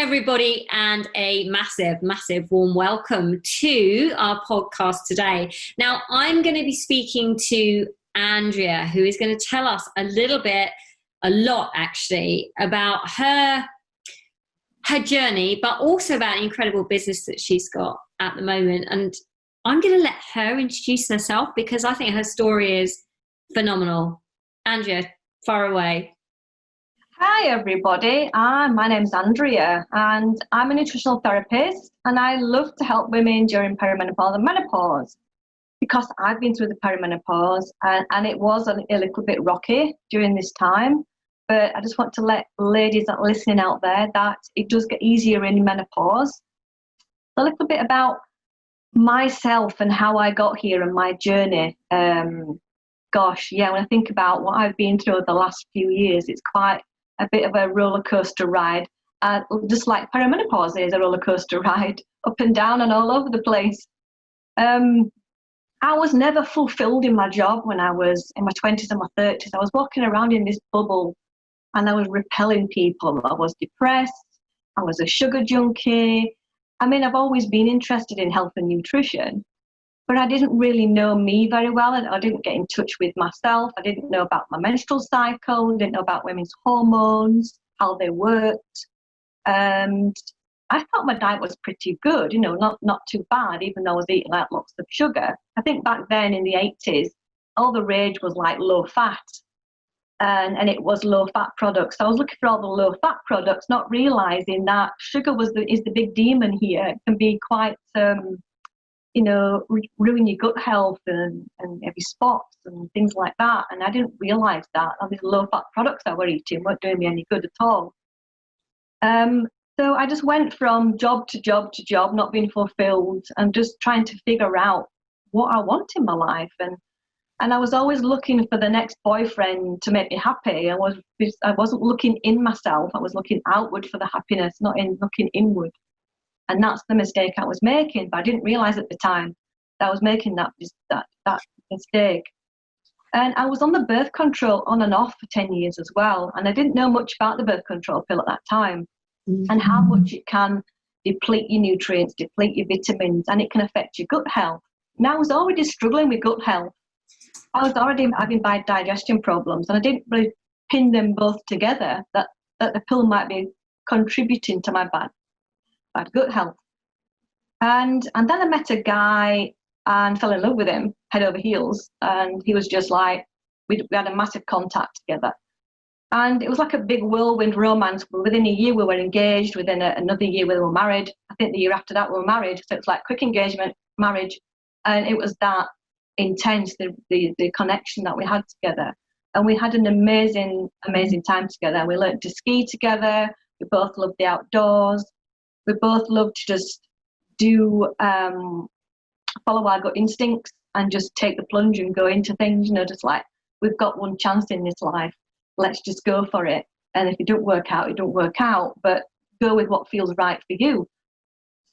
everybody, and a massive, massive warm welcome to our podcast today. Now, I'm going to be speaking to Andrea, who is going to tell us a lot actually, about her journey, but also about an incredible business that she's got at the moment. And I'm going to let her introduce herself because I think her story is phenomenal. Andrea, far away. Hi everybody, my name's Andrea and I'm a nutritional therapist and I love to help women during perimenopause and menopause because I've been through the perimenopause and it was a little bit rocky during this time, but I just want to let ladies that are listening out there that it does get easier in menopause. A little bit about myself and how I got here and my journey. When I think about what I've been through the last few years, it's quite a bit of a roller coaster ride, just like perimenopause is a roller coaster ride, up and down and all over the place. I was never fulfilled in my job when I was in my 20s and my 30s. I was walking around in this bubble and I was repelling people. I was depressed. I was a sugar junkie. I mean, I've always been interested in health and nutrition, but I didn't really know me very well. I didn't get in touch with myself. I didn't know about my menstrual cycle. I didn't know about women's hormones, how they worked. And I thought my diet was pretty good, not too bad, even though I was eating like lots of sugar. I think back then in the 80s, all the rage was like low fat. And it was low fat products. So I was looking for all the low fat products, not realizing that sugar is the big demon here. It can be quite ruin your gut health and heavy spots and things like that. And I didn't realise that. All these low-fat products I were eating weren't doing me any good at all. So I just went from job to job to job, not being fulfilled and just trying to figure out what I want in my life. And I was always looking for the next boyfriend to make me happy. I wasn't looking in myself. I was looking outward for the happiness, not looking inward. And that's the mistake I was making, but I didn't realise at the time that I was making that mistake. And I was on the birth control on and off for 10 years as well. And I didn't know much about the birth control pill at that time and how much it can deplete your nutrients, deplete your vitamins, and it can affect your gut health. And I was already struggling with gut health. I was already having bad digestion problems, and I didn't really pin them both together, that the pill might be contributing to my bad gut health. And then I met a guy and fell in love with him head over heels, and he was just like, we had a massive contact together, and it was like a big whirlwind romance. Within a year we were engaged, within another year we were married. I think the year after that we were married, so it was like quick engagement, marriage, and it was that intense, the connection that we had together. And we had an amazing time together. We learned to ski together. We both loved the outdoors. We both love to just follow our gut instincts and just take the plunge and go into things, just like, we've got one chance in this life. Let's just go for it. And if it don't work out, it don't work out, but go with what feels right for you.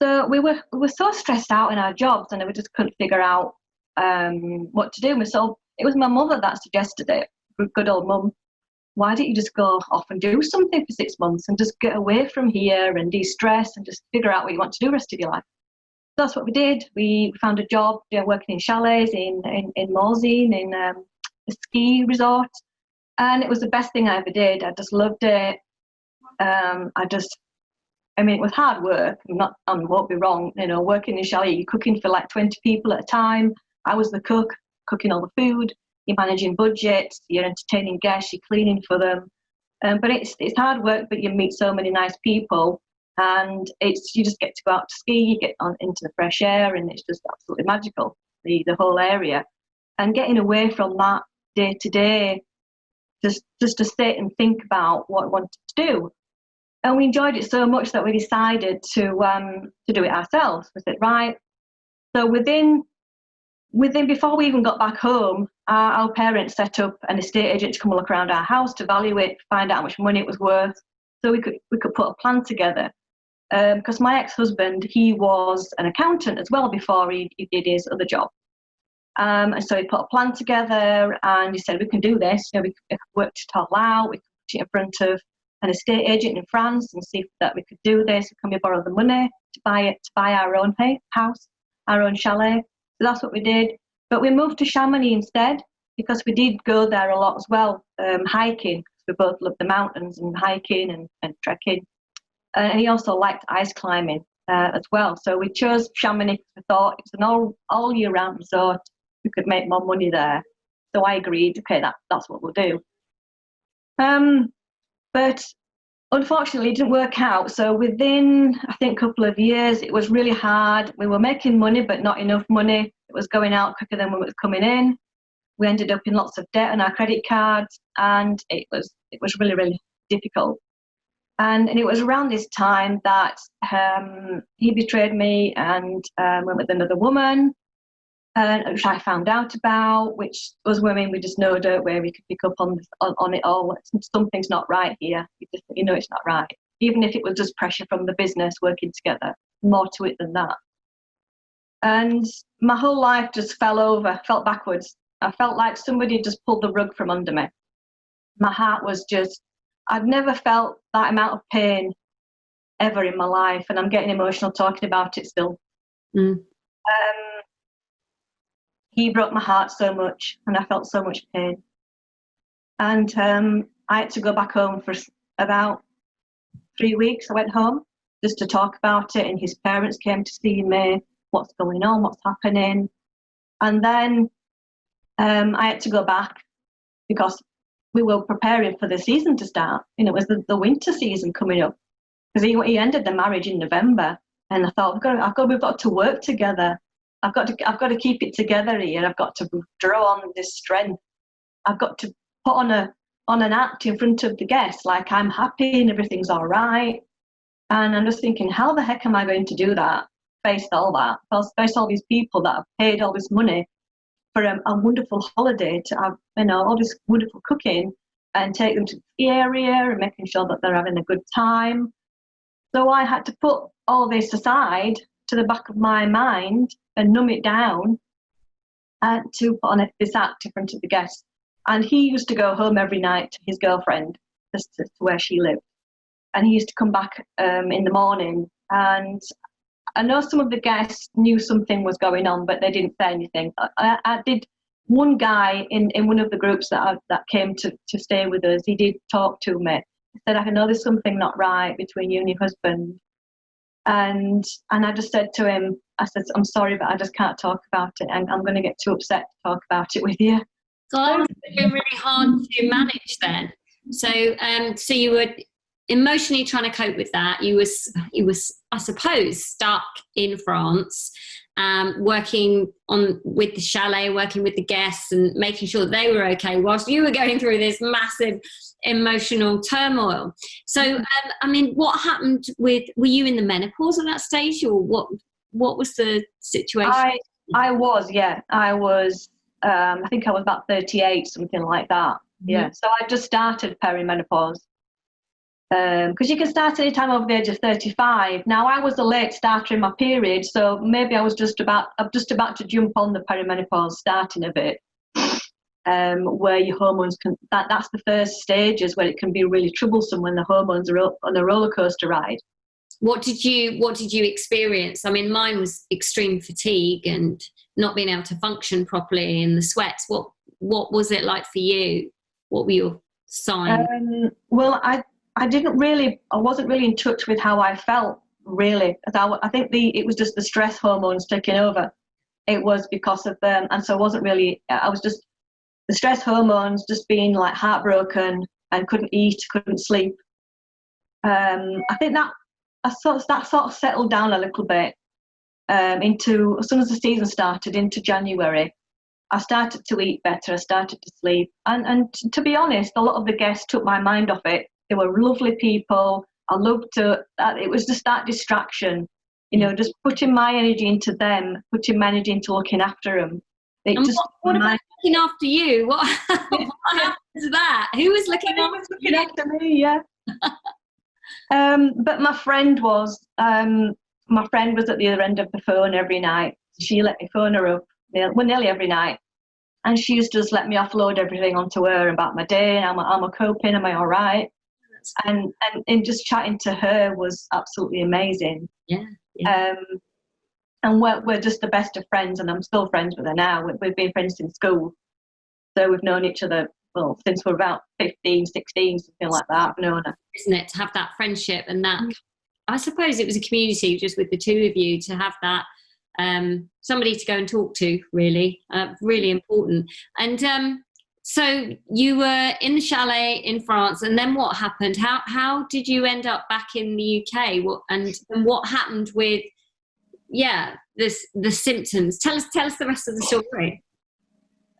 So we were so stressed out in our jobs and we just couldn't figure out what to do. So it was my mother that suggested it, good old mum. Why don't you just go off and do something for 6 months and just get away from here and de-stress and just figure out what you want to do the rest of your life? That's what we did. We found a job working in chalets in Morzine, in a ski resort. And it was the best thing I ever did. I just loved it. It was hard work. I won't be wrong. Working in chalet, you're cooking for like 20 people at a time. I was the cook, cooking all the food. You're managing budgets, you're entertaining guests, you're cleaning for them. But it's hard work, but you meet so many nice people, and you just get to go out to ski, you get on into the fresh air, and it's just absolutely magical, the whole area. And getting away from that day to day, just to sit and think about what I wanted to do. And we enjoyed it so much that we decided to do it ourselves. We said, right. So within before we even got back home, our parents set up an estate agent to come look around our house to value it, find out how much money it was worth, so we could put a plan together. Because my ex-husband, he was an accountant as well before he did his other job. And so he put a plan together and he said, we can do this. We worked it all out. We put it in front of an estate agent in France and see if that we could do this. Can we borrow the money to buy our own house, our own chalet? So that's what we did. But we moved to Chamonix instead because we did go there a lot as well, hiking. We both loved the mountains and hiking and trekking. And he also liked ice climbing as well. So we chose Chamonix because we thought it's an all year round resort. We could make more money there. So I agreed, okay, that's what we'll do. But unfortunately, it didn't work out. So within, I think, a couple of years, it was really hard. We were making money, but not enough money. It was going out quicker than it was coming in. We ended up in lots of debt on our credit cards, and it was really, really difficult. And it was around this time that he betrayed me and went with another woman, which I found out about, which was women we just know where we could pick up on it all. Something's not right here. You know it's not right. Even if it was just pressure from the business working together, more to it than that. And my whole life just felt backwards. I felt like somebody just pulled the rug from under me. My heart was I'd never felt that amount of pain ever in my life, and I'm getting emotional talking about it still. He broke my heart so much, and I felt so much pain. And I had to go back home for about 3 weeks. I went home just to talk about it, and his parents came to see me, what's going on, what's happening. And then I had to go back because we were preparing for the season to start. It was the winter season coming up, because he ended the marriage in November, and I thought we've got to work together. I've got to keep it together here. I've got to draw on this strength. I've got to put on an act in front of the guests like I'm happy and everything's all right. And I'm just thinking, how the heck am I going to do that? Face all these people that have paid all this money for a wonderful holiday, to have all this wonderful cooking, and take them to the area and making sure that they're having a good time. So I had to put all this aside to the back of my mind and numb it down to put on this act in front of the guests. And he used to go home every night to his girlfriend, just to where she lived. And he used to come back in the morning. And I know some of the guests knew something was going on, but they didn't say anything. I did. One guy in one of the groups that came to stay with us, he did talk to me. He said, I know there's something not right between you and your husband. And I just said to him, I said, I'm sorry, but I just can't talk about it. And I'm going to get too upset to talk about it with you. God, it's been really hard to manage then. So you were emotionally trying to cope with that. You was, I suppose, stuck in France, working with the chalet, working with the guests and making sure they were okay whilst you were going through this massive emotional turmoil. So, what happened were you in the menopause at that stage, or what was the situation? I was. I think I was about 38, something like that. Yeah. So I just started perimenopause. Because you can start any time over the age of 35. Now, I was a late starter in my period, so maybe I'm just about to jump on the perimenopause starting of it, where your hormones that's the first stages where it can be really troublesome when the hormones are up on a roller coaster ride. What did you experience? I mean, mine was extreme fatigue and not being able to function properly in the sweats. What was it like for you? What were your signs? Well, I wasn't really in touch with how I felt, really. I think it was just the stress hormones taking over. It was because of them. And so I was just the stress hormones, just being like heartbroken and couldn't eat, couldn't sleep. I think that sort of settled down a little bit into, as soon as the season started, into January. I started to eat better, I started to sleep. And to be honest, a lot of the guests took my mind off it. They were lovely people. I loved it was just that distraction, just putting my energy into them, putting my energy into looking after them. What about looking after you? What happened to that? Who was looking after me? Yeah. But my friend was at the other end of the phone every night. She let me phone her up nearly every night. And she used to just let me offload everything onto her about my day. Am I coping? Am I all right? and just chatting to her was absolutely amazing. Yeah. Yeah. And we're just the best of friends, and I'm still friends with her now. We've been friends since school, so we've known each other since we're about 15, 16, something like that. I've known her. Isn't it, to have that friendship and that, I suppose it was a community just with the two of you, to have that somebody to go and talk to, really, really important. And so you were in the chalet in France, and then what happened? How did you end up back in the UK? And what happened with, the symptoms? Tell us the rest of the story.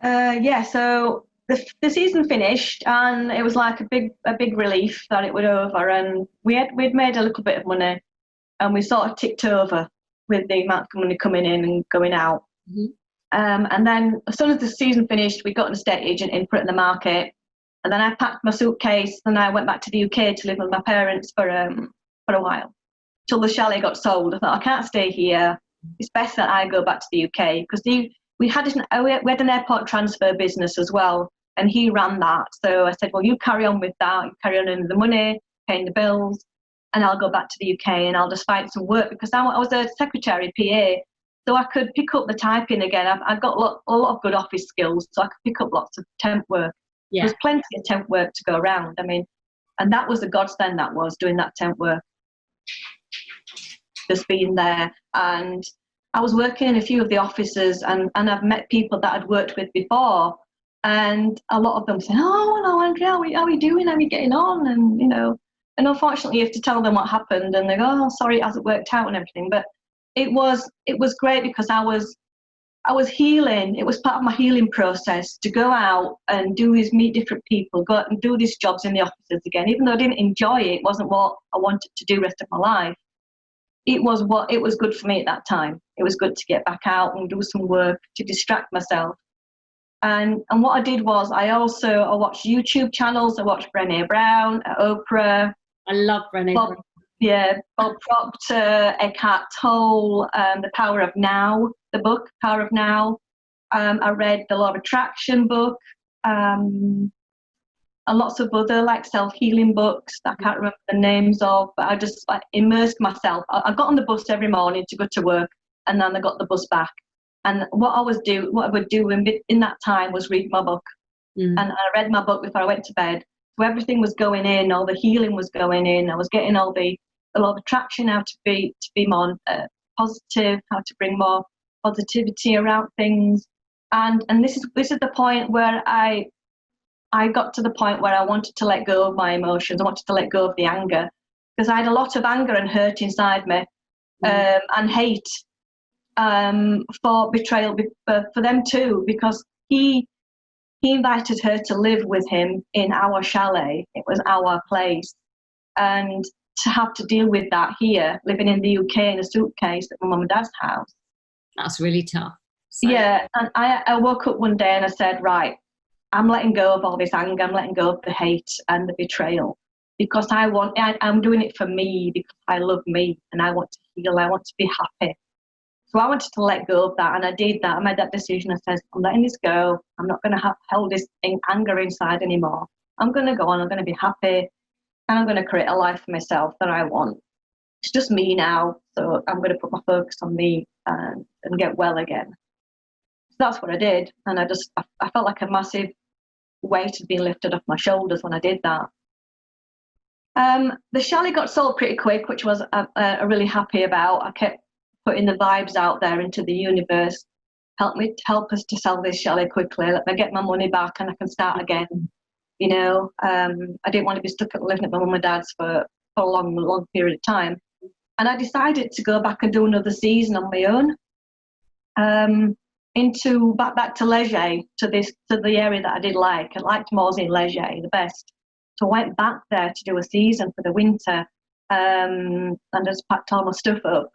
So the season finished, and it was like a big relief that it was over, and we'd made a little bit of money, and we sort of ticked over with the amount of money coming in and going out. Mm-hmm. And then as soon as the season finished, we got an estate agent in, put it in the market, and then I packed my suitcase and I went back to the UK to live with my parents for a while, till the chalet got sold. I thought, I can't stay here. It's best that I go back to the UK, because we had an airport transfer business as well, and he ran that. So I said, well, you carry on with that, you carry on earning the money, paying the bills, and I'll go back to the UK and I'll just find some work, because I was a secretary, PA, so I could pick up the typing again. I've got a lot of good office skills, so I could pick up lots of temp work. Yeah. There's plenty of temp work to go around. I mean, and that was a godsend, that was, doing that temp work, just being there. And I was working in a few of the offices, and I've met people that I'd worked with before, and a lot of them saying, oh, hello, Andrea, how are we doing? How are we getting on? And, and unfortunately you have to tell them what happened, and they go, oh, sorry, it hasn't worked out and everything. But it was great, because I was healing. It was part of my healing process to go out and meet different people, go out and do these jobs in the offices again. Even though I didn't enjoy it, it wasn't what I wanted to do the rest of my life. It was good for me at that time. It was good to get back out and do some work to distract myself. And what I did was I watched YouTube channels. I watched Brené Brown, Oprah. I love Brené Brown. Yeah, Bob Proctor, Eckhart Tolle, The Power of Now, the book, Power of Now. I read the Law of Attraction book, and lots of other self-healing books that I can't remember the names of, but I just immersed myself. I got on the bus every morning to go to work, and then I got the bus back. And what I would do in that time was read my book. And I read my book before I went to bed. So everything was going in, all the healing was going in. I was getting all the law of attraction, how to be more positive, how to bring more positivity around things. And this is the point where I got to the point where I wanted to let go of my emotions. I wanted to let go of the anger, because I had a lot of anger and hurt inside me, and hate for betrayal for them too, because he invited her to live with him in our chalet. It was our place, and to have to deal with that here, living in the UK in a suitcase at my mum and dad's house. That's really tough. So. Yeah, and I woke up one day and I said, right, I'm letting go of all this anger, I'm letting go of the hate and the betrayal, because I'm doing it for me, because I love me and I want to heal, I want to be happy. So I wanted to let go of that, and I did that. I made that decision. I said, I'm letting this go. I'm not going to hold this anger inside anymore. I'm going to go on, I'm going to be happy, and I'm going to create a life for myself that I want. It's just me now, so I'm going to put my focus on me and get well again. So that's what I did, and I felt like a massive weight had been lifted off my shoulders when I did that. The chalet got sold pretty quick, which was I'm really happy about. I kept putting the vibes out there into the universe. Help us to sell this chalet quickly. Let me get my money back and I can start again. I didn't want to be stuck at living at my mum and dad's for a long period of time. And I decided to go back and do another season on my own. Back to Leger, to the area that I did like. I liked Morsey and Leger the best. So I went back there to do a season for the winter, and just packed all my stuff up.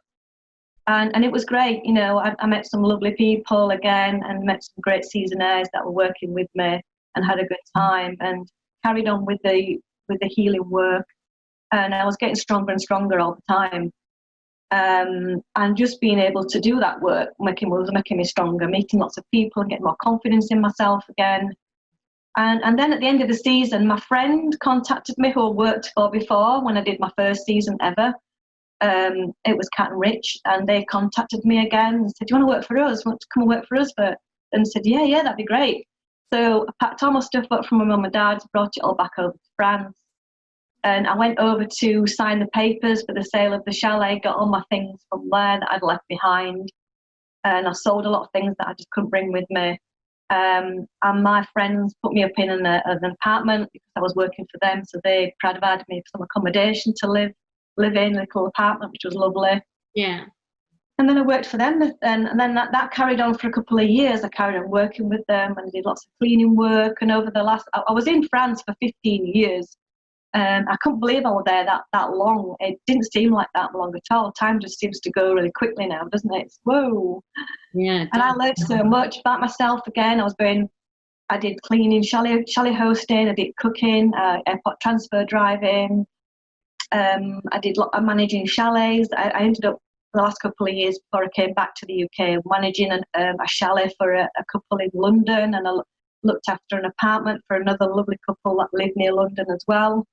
And it was great, I met some lovely people again, and met some great seasonaires that were working with me, and had a good time, and carried on with the healing work. And I was getting stronger and stronger all the time. And just being able to do that work was making me stronger, meeting lots of people and getting more confidence in myself again. And then at the end of the season, my friend contacted me who I worked for before when I did my first season ever. It was Cat and Rich, and they contacted me again and said, "Do you want to work for us? Want to come and work for us?" And I said, "Yeah, that'd be great." So I packed all my stuff up from my mum and dad, brought it all back over to France, and I went over to sign the papers for the sale of the chalet, got all my things from there that I'd left behind, and I sold a lot of things that I just couldn't bring with me. And my friends put me up in an apartment because I was working for them, so they provided me some accommodation to live in, a little apartment, which was lovely. Yeah. And then I worked for them, and then that carried on for a couple of years. I carried on working with them, and I did lots of cleaning work. And over the I was in France for 15 years. I couldn't believe I was there that long. It didn't seem like that long at all. Time just seems to go really quickly now, doesn't it? It's, whoa. Yeah. And I learned so much about myself again. I did cleaning, chalet hosting, I did cooking, airport transfer driving. I did managing chalets. I ended up the last couple of years before I came back to the UK managing a chalet for a couple in London, and I looked after an apartment for another lovely couple that lived near London as well.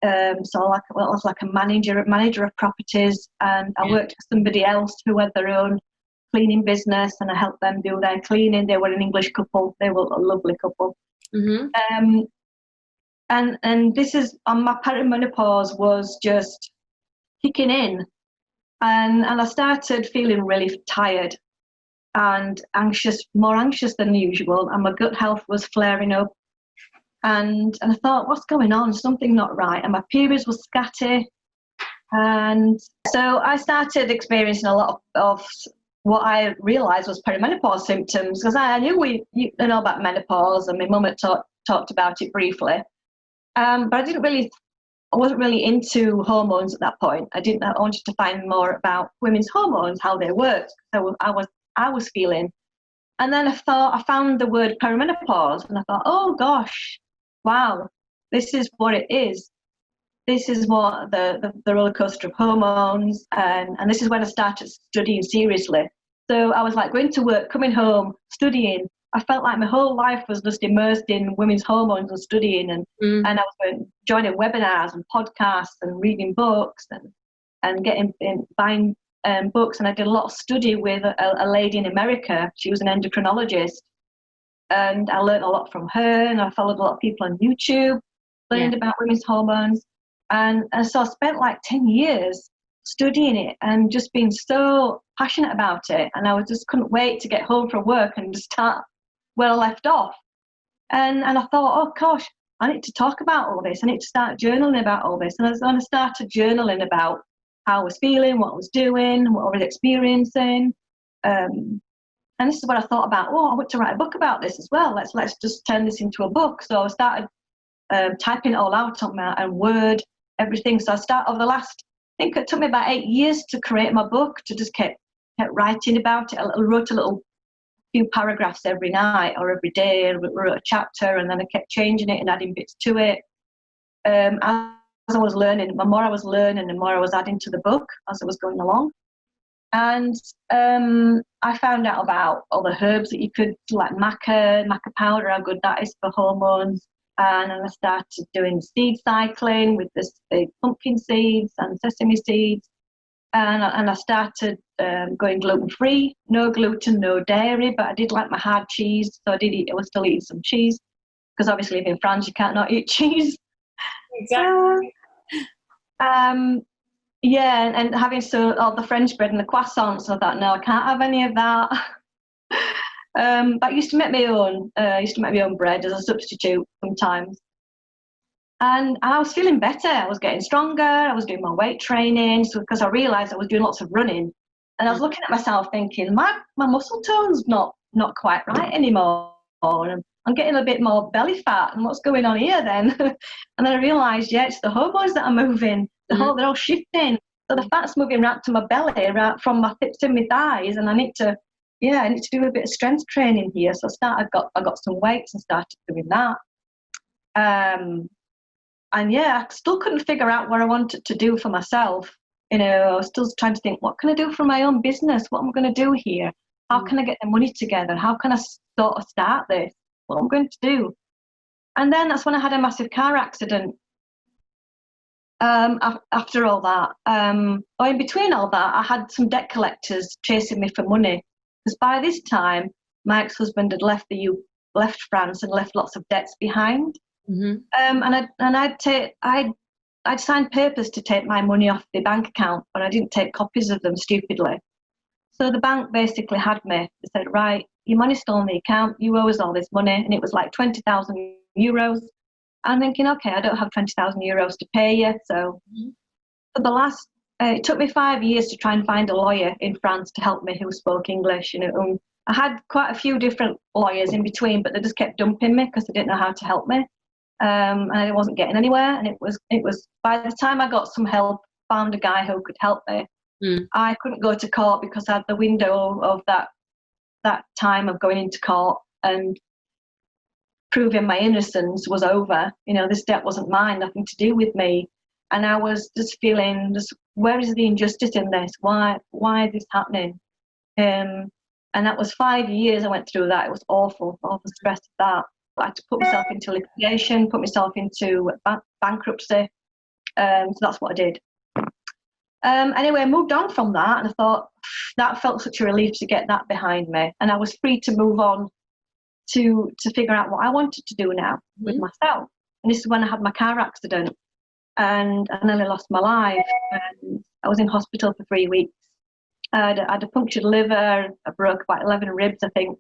So I was like a manager of properties, and I worked for somebody else who had their own cleaning business, and I helped them do their cleaning. They were an English couple. They were a lovely couple. Mm-hmm. And this is on my perimenopause was just kicking in, and I started feeling really tired and anxious, more anxious than usual, and my gut health was flaring up. And I thought, what's going on? Something not right. And my periods were scatty. And so I started experiencing a lot of what I realised was perimenopause symptoms, because I knew you know about menopause, and my mum had talked about it briefly. But I wasn't really into hormones at that point. I wanted to find more about women's hormones, how they worked. So I was feeling. And then I found the word perimenopause, and I thought, oh gosh, wow, this is what it is. This is what the roller coaster of hormones, and this is when I started studying seriously. So I was like going to work, coming home, studying. I felt like my whole life was just immersed in women's hormones and studying, and I was joining webinars and podcasts and reading books and buying books. And I did a lot of study with a lady in America. She was an endocrinologist, and I learned a lot from her, and I followed a lot of people on YouTube, learned about women's hormones. And so I spent like 10 years studying it and just being so passionate about it. And I just couldn't wait to get home from work and just start where I left off. And I thought, oh gosh, I need to talk about all this. I need to start journaling about all this. And I started journaling about how I was feeling, what I was doing, what I was experiencing. And this is what I thought about, I want to write a book about this as well. Let's just turn this into a book. So I started typing it all out on my Word, everything. So I think it took me about 8 years to create my book, to just kept writing about it. I wrote a little few paragraphs every night or every day, and wrote a chapter, and then I kept changing it and adding bits to it. As I was learning, the more I was learning, the more I was adding to the book as I was going along. And I found out about all the herbs that you could, like maca powder, how good that is for hormones. And then I started doing seed cycling with the pumpkin seeds and sesame seeds. And I started going gluten-free, no gluten, no dairy, but I did like my hard cheese. So I was still eating some cheese, because obviously if in France you can't not eat cheese. Exactly. Yeah, and having all the French bread and the croissants, I thought, no, I can't have any of that. But I used to make my own bread as a substitute sometimes. And I was feeling better. I was getting stronger. I was doing my weight training, because I realised I was doing lots of running. And I was looking at myself thinking, my muscle tone's not quite right anymore. And I'm getting a bit more belly fat, and what's going on here then? And then I realised, it's the hormones that are moving. They're all shifting. So the fat's moving right to my belly, right from my hips to my thighs, and I need to do a bit of strength training here. So I got some weights and started doing that. And I still couldn't figure out what I wanted to do for myself. I was still trying to think, what can I do for my own business? What am I going to do here? How can I get the money together? How can I sort of start this? What am I going to do? And then that's when I had a massive car accident. After all that, or in between all that, I had some debt collectors chasing me for money, because by this time my ex-husband had left France and left lots of debts behind. Mm-hmm. And I'd signed papers to take my money off the bank account, but I didn't take copies of them stupidly. So the bank basically had me. They said, right, your money's still on the account, you owe us all this money, and it was like 20,000 euros. I'm thinking, okay, I don't have 20,000 euros to pay you. So for the last, it took me 5 years to try and find a lawyer in France to help me who spoke English. I had quite a few different lawyers in between, but they just kept dumping me because they didn't know how to help me. And I wasn't getting anywhere. And it was by the time I got some help, found a guy who could help me, I couldn't go to court because I had the window of that time of going into court and proving my innocence was over. This debt wasn't mine, nothing to do with me. And I was just feeling, where is the injustice in this? Why is this happening? And that was 5 years I went through that. It was awful the stress of that. I had to put myself into liquidation, put myself into bankruptcy. So that's what I did. Anyway, I moved on from that, and I thought that felt such a relief to get that behind me. And I was free to move on to figure out what I wanted to do now with myself. And this is when I had my car accident, and I nearly lost my life. And I was in hospital for 3 weeks. I had a punctured liver. I broke about 11 ribs, I think.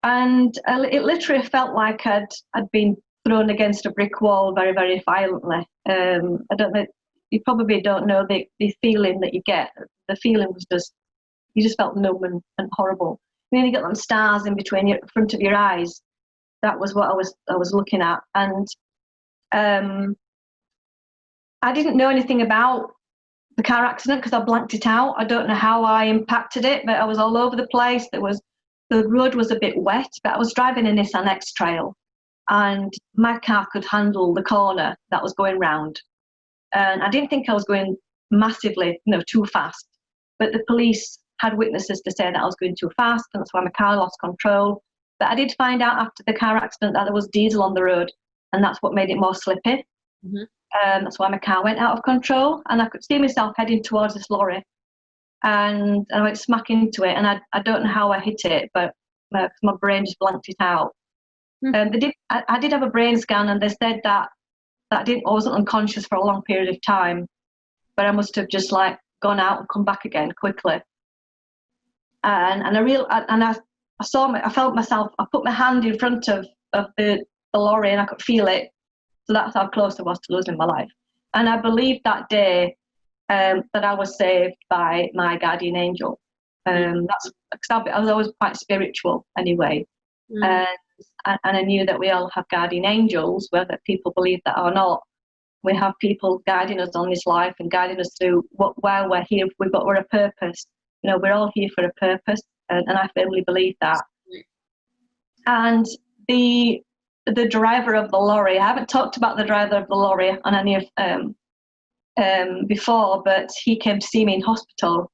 And it literally felt like I'd been thrown against a brick wall very, very violently. I don't know, you probably don't know the feeling that you get. The feeling was you just felt numb and horrible. You get them stars in between your front of your eyes. That was what I was looking at. And I didn't know anything about the car accident because I blanked it out. I don't know how I impacted it, but I was all over the place. The road was a bit wet, but I was driving a Nissan X-Trail, and my car could handle the corner that was going round. And I didn't think I was going massively, too fast. But the police had witnesses to say that I was going too fast, and that's why my car lost control. But I did find out after the car accident that there was diesel on the road, and that's what made it more slippy. Mm-hmm. That's why my car went out of control, and I could see myself heading towards this lorry. And I went smack into it, and I don't know how I hit it, but my brain just blanked it out. Mm-hmm. I did have a brain scan, and they said that I wasn't unconscious for a long period of time, but I must have just gone out and come back again quickly. And I felt myself. I put my hand in front of the lorry, and I could feel it. So that's how close I was to losing my life. And I believed that day that I was saved by my guardian angel. That's because I was always quite spiritual anyway. And I knew that we all have guardian angels, whether people believe that or not. We have people guiding us on this life and guiding us through why we're here. We're a purpose. We're all here for a purpose, and I firmly believe that. And the driver of the lorry, I haven't talked about the driver of the lorry on any of before, but he came to see me in hospital.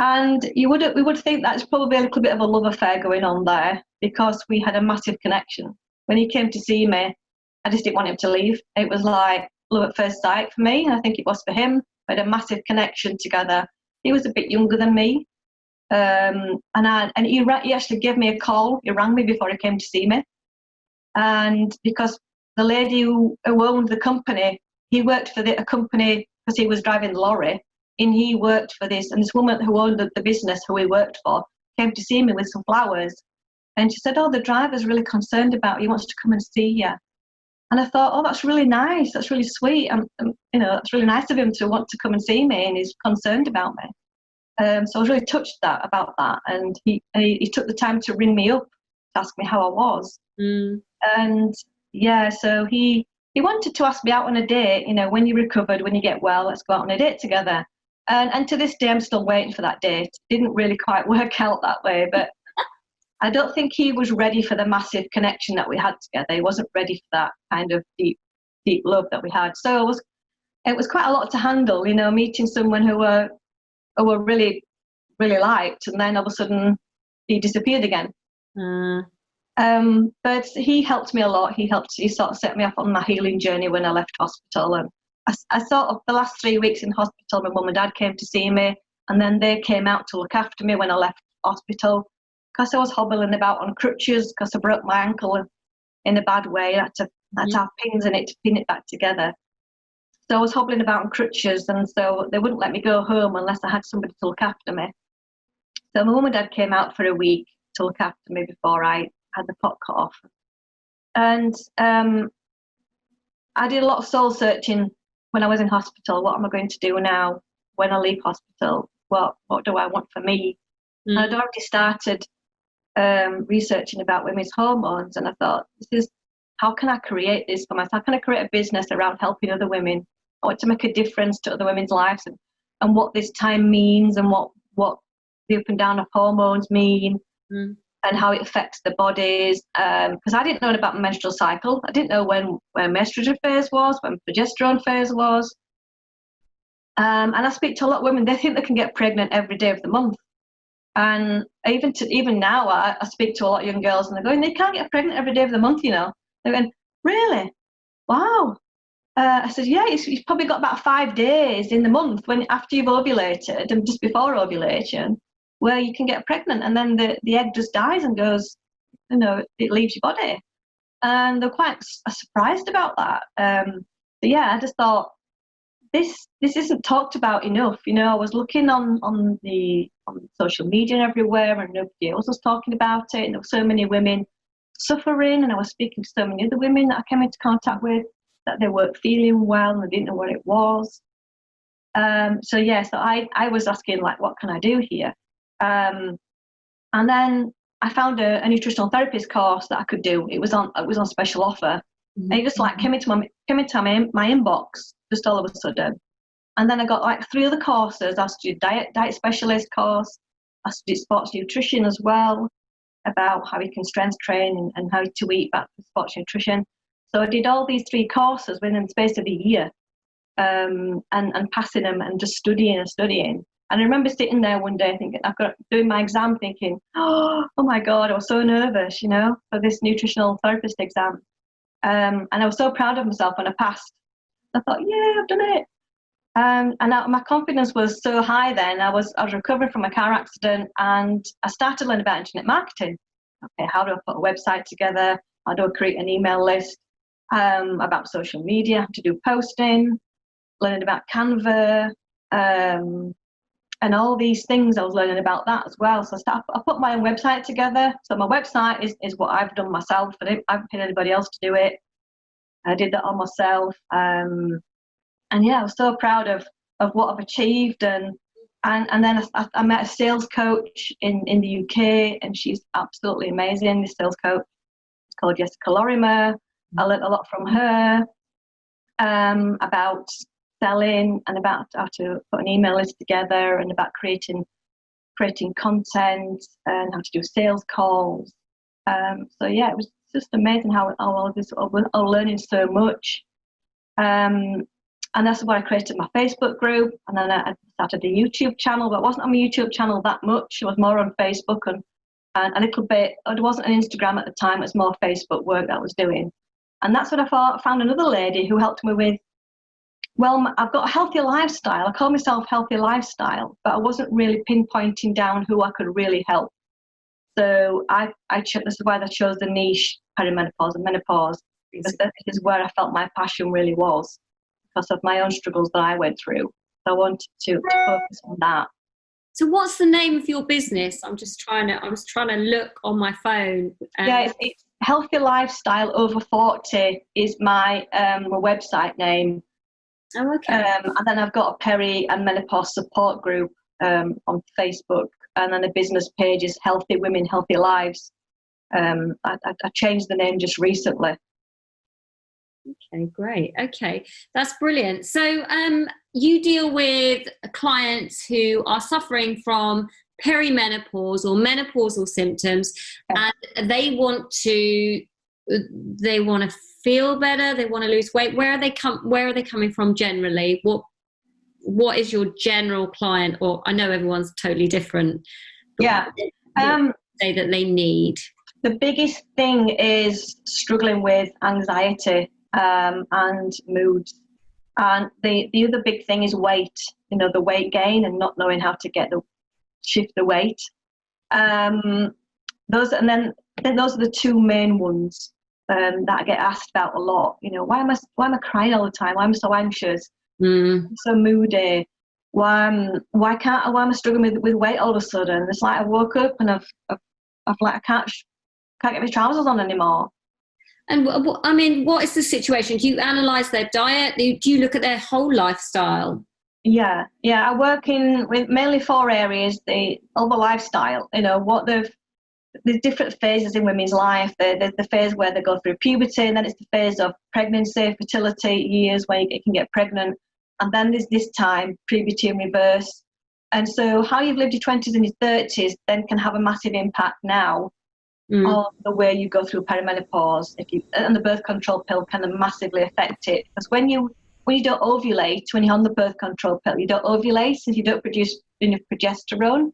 And we would think that's probably a little bit of a love affair going on there, because we had a massive connection. When he came to see me, I just didn't want him to leave. It was like love at first sight for me, and I think it was for him. We had a massive connection together. He was a bit younger than me, and he actually gave me a call. He rang me before he came to see me, and because the lady who owned the company, he worked for a company because he was driving the lorry. And he worked for this, and this woman who owned the business who he worked for came to see me with some flowers, and she said, "Oh, the driver's really concerned about you. He wants to come and see you." And I thought, "Oh, that's really nice. That's really sweet. That's really nice of him to want to come and see me, and he's concerned about me." So I was really touched about that, and he took the time to ring me up to ask me how I was. And yeah, so he wanted to ask me out on a date. When you recovered, when you get well, let's go out on a date together. And to this day, I'm still waiting for that date. It didn't really quite work out that way, but I don't think he was ready for the massive connection that we had together. He wasn't ready for that kind of deep love that we had. So it was quite a lot to handle, meeting someone who were really, really liked, and then all of a sudden he disappeared again. But he helped me a lot. He sort of set me off on my healing journey when I left hospital. And I sort of, the last 3 weeks in hospital, my mum and dad came to see me, and then they came out to look after me when I left hospital, because I was hobbling about on crutches because I broke my ankle in a bad way. I had to have pins in it to pin it back together. So I was hobbling about on crutches, and so they wouldn't let me go home unless I had somebody to look after me. So my mum and dad came out for a week to look after me before I had the pot cut off. And I did a lot of soul searching when I was in hospital. What am I going to do now when I leave hospital? What do I want for me? And I'd already started researching about women's hormones, and I thought, how can I create this for myself? How can I create a business around helping other women? I want to make a difference to other women's lives, and what this time means, and what the up and down of hormones mean, and how it affects the bodies. Because I didn't know about my menstrual cycle. I didn't know when estrogen phase was, when progesterone phase was. And I speak to a lot of women. They think they can get pregnant every day of the month. And even now, I speak to a lot of young girls, and they're going, they can't get pregnant every day of the month, you know. They're going, really? Wow. I said, yeah, you've probably got about 5 days in the month after you've ovulated and just before ovulation, where you can get pregnant, and then the egg just dies and goes, you know, it leaves your body. And they're quite surprised about that. But yeah, I just thought, this isn't talked about enough. You know, I was looking on social media and everywhere, and nobody else was talking about it. And there were so many women suffering, and I was speaking to so many other women that I came into contact with that they weren't feeling well and they didn't know what it was. So I was asking, like, what can I do here? And then I found a nutritional therapist course that I could do. It was on special offer. And it just like came into my inbox just all of a sudden. And then I got like 3 other courses. I studied diet specialist course. I studied sports nutrition as well, about how you can strength train and how to eat back to sports nutrition. So I did all these 3 courses within the space of a year, and passing them and just studying. And I remember sitting there one day thinking, doing my exam thinking, oh my God, I was so nervous, you know, for this nutritional therapist exam. And I was so proud of myself when I passed. I thought, yeah, I've done it. And my confidence was so high then. I was recovering from a car accident, and I started learning about internet marketing. Okay, how do I put a website together? How do I create an email list? About social media, how to do posting, learning about Canva, and all these things. I was learning about that as well. So I put my own website together. So my website is what I've done myself. I haven't paid anybody else to do it. I did that all myself. And yeah, I was so proud of what I've achieved. And then I met a sales coach in the UK, and she's absolutely amazing, this sales coach. It's called Jessica Lorimer. I learned a lot from her about selling and about how to put an email list together, and about creating content and how to do sales calls. So yeah, it was just amazing how all this I was learning so much. And that's where I created my Facebook group, and then I started a YouTube channel, but I wasn't on my YouTube channel that much. I was more on Facebook and a little bit. It wasn't on Instagram at the time. It was more Facebook work that I was doing. And that's when I found another lady who helped me with, well, I've got a healthy lifestyle. I call myself healthy lifestyle, but I wasn't really pinpointing down who I could really help. So this is why I chose the niche perimenopause and menopause, because this is where I felt my passion really was, because of my own struggles that I went through. So I wanted to focus on that. So what's the name of your business? I was trying to look on my phone. Yeah, it's Healthy Lifestyle Over 40 is my website name. Oh, okay. And then I've got a peri and menopause support group on Facebook, and then the business page is Healthy Women, Healthy Lives. I changed the name just recently. Okay, great. Okay, that's brilliant. So you deal with clients who are suffering from perimenopause or menopausal symptoms, and they want to feel better, they want to lose weight. Where are they coming from generally? What is your general client? Or I know everyone's totally different. Yeah. Say that they need. The biggest thing is struggling with anxiety and mood. And the other big thing is weight, the weight gain and not knowing how to shift the weight. Those are the two main ones that I get asked about a lot. Why am I crying all the time? Why am I so anxious? So moody? Why am I struggling with weight all of a sudden? It's like I woke up and I've like I can't get my trousers on anymore. And what is the situation? Do you analyse their diet? Do you look at their whole lifestyle? Yeah. I work with mainly 4 areas. All the lifestyle. There's different phases in women's life. There's the phase where they go through puberty, and then it's the phase of pregnancy, fertility years where you can get pregnant, and then there's this time puberty and reverse. And so how you've lived your 20s and your 30s then can have a massive impact now on the way you go through perimenopause. And the birth control pill can massively affect it, because when you don't ovulate, when you're on the birth control pill, you don't ovulate, so you don't produce enough progesterone.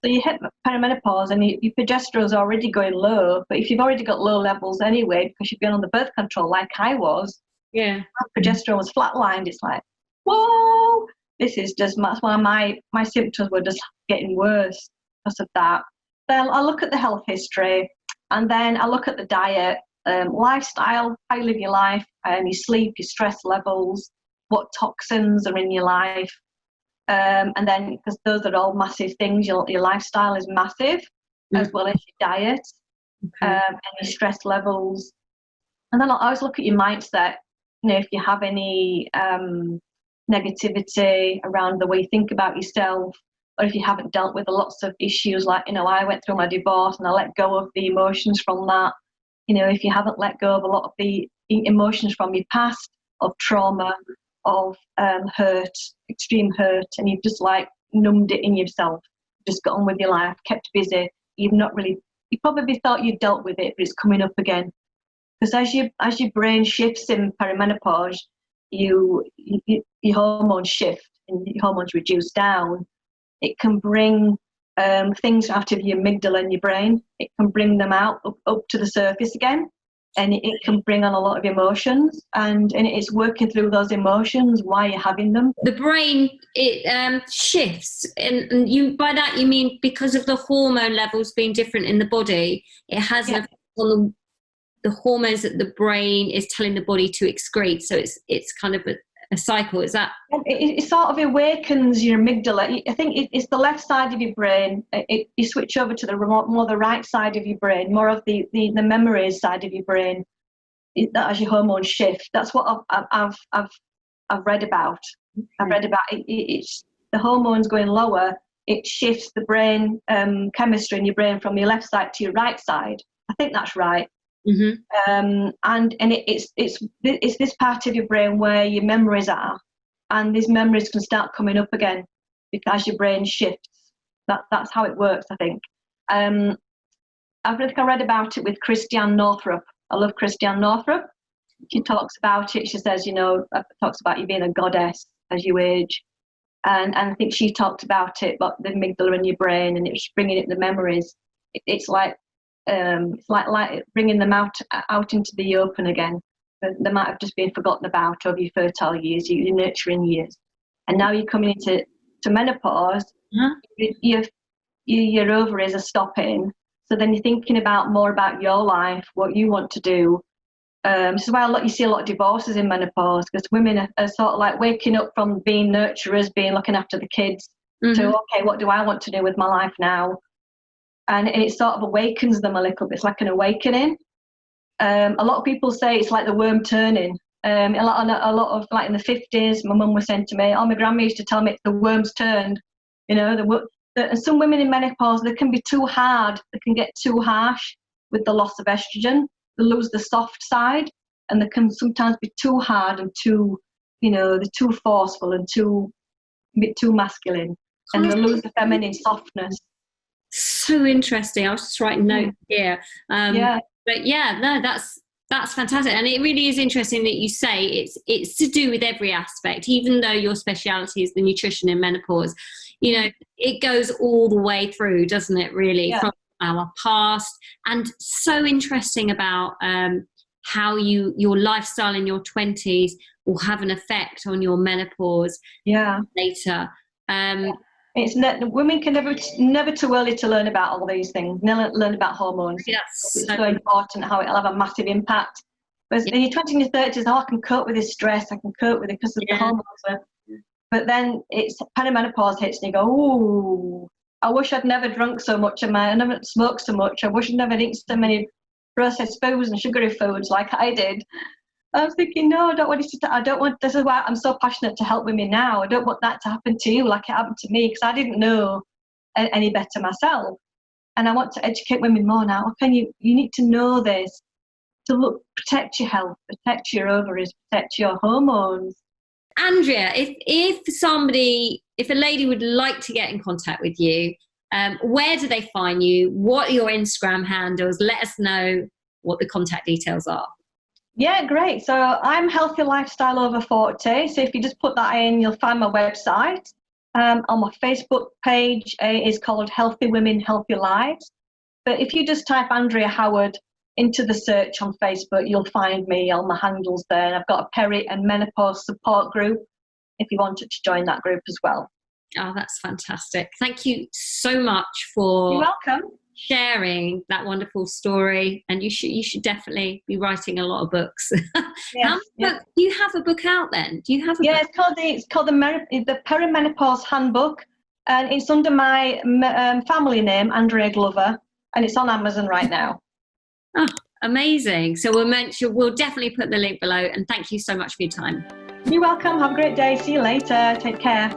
So you hit perimenopause and your progesterone's already going low, but if you've already got low levels anyway, because you've been on the birth control like I was, progesterone was flatlined. It's like, whoa, this is just, that's why my symptoms were just getting worse because of that. Then I look at the health history, and then I look at the diet, lifestyle, how you live your life, your sleep, your stress levels, what toxins are in your life. And then, because those are all massive things, your lifestyle is massive, as well as your diet, and your stress levels. And then I always look at your mindset, if you have any negativity around the way you think about yourself, or if you haven't dealt with lots of issues, like, I went through my divorce and I let go of the emotions from that. If you haven't let go of a lot of the emotions from your past, of trauma, of hurt, extreme hurt, and you've just like numbed it in yourself, just got on with your life, kept busy, you probably thought you dealt with it, but it's coming up again. Because as your brain shifts in perimenopause, your hormones shift and your hormones reduce down. It can bring things out of your amygdala in your brain. It can bring them out up to the surface again, and it can bring on a lot of emotions, and it's working through those emotions why you're having them. The brain, it shifts, and you, by that you mean because of the hormone levels being different in the body, it has an effect on the hormones that the brain is telling the body to excrete. So it's kind of a cycle. Is that? It sort of awakens your amygdala. I think it's the left side of your brain. You switch over to more the right side of your brain, more of the memories side of your brain. That as your hormones shift. That's what I've read about. I've read about it. It's the hormones going lower. It shifts the brain chemistry in your brain from your left side to your right side. I think that's right. And it's this part of your brain where your memories are, and these memories can start coming up again because your brain shifts. That's how it works, I think. I read about it with Christiane Northrup. I love Christiane Northrup. She talks about it. She says, talks about you being a goddess as you age, and I think she talked about it, about the amygdala in your brain, and it's bringing it the memories. It's like bringing them out into the open again. They might have just been forgotten about over your fertile years, your nurturing years, and now you're coming into menopause. Your ovaries are stopping, so then you're thinking more about your life, what you want to do. This is why you see a lot of divorces in menopause, because women are sort of like waking up from being nurturers, looking after the kids, to, okay, what do I want to do with my life now? And it sort of awakens them a little bit. It's like an awakening. A lot of people say it's like the worm turning. A lot of like in the 50s, my mum was saying to me, my grandma used to tell me the worm's turned. And some women in menopause, they can be too hard. They can get too harsh with the loss of estrogen. They lose the soft side, and they can sometimes be too hard and too, they're too forceful and a bit too masculine, and they lose the feminine softness. So interesting. I was just writing notes here. But that's fantastic, and it really is interesting that you say it's to do with every aspect, even though your speciality is the nutrition in menopause. It goes all the way through, doesn't it? Really, from our past, and so interesting about how your lifestyle in your 20s will have an effect on your menopause later. It's women can never too early to learn about all these things, learn about hormones. It's so important how it'll have a massive impact. But in your 20s and your 30s, I can cope with this stress, I can cope with it because of the hormones. But then it's perimenopause hits and you go, ooh, I wish I'd never drunk so much, I never smoked so much, I wish I'd never eaten so many processed foods and sugary foods like I did. I was thinking, no, I don't want this is why I'm so passionate to help women now. I don't want that to happen to you like it happened to me, because I didn't know any better myself. And I want to educate women more now. You need to know this to protect your health, protect your ovaries, protect your hormones. Andrea, if a lady would like to get in contact with you, where do they find you? What are your Instagram handles? Let us know what the contact details are. Yeah, great. So I'm Healthy Lifestyle Over 40. So if you just put that in, you'll find my website. On my Facebook page is called Healthy Women, Healthy Lives. But if you just type Andrea Howard into the search on Facebook, you'll find me, all my handles there. And I've got a peri and menopause support group if you wanted to join that group as well. Oh, that's fantastic. Thank you so much for You're welcome. Sharing that wonderful story. And you should definitely be writing a lot of books. Yes, do you have a book out then? Do you have a book? It's called the Perimenopause Handbook, and it's under my family name, Andrea Glover, and it's on Amazon right now. Oh, amazing. So we'll definitely put the link below, and thank you so much for your time. You're welcome. Have a great day. See you later. Take care.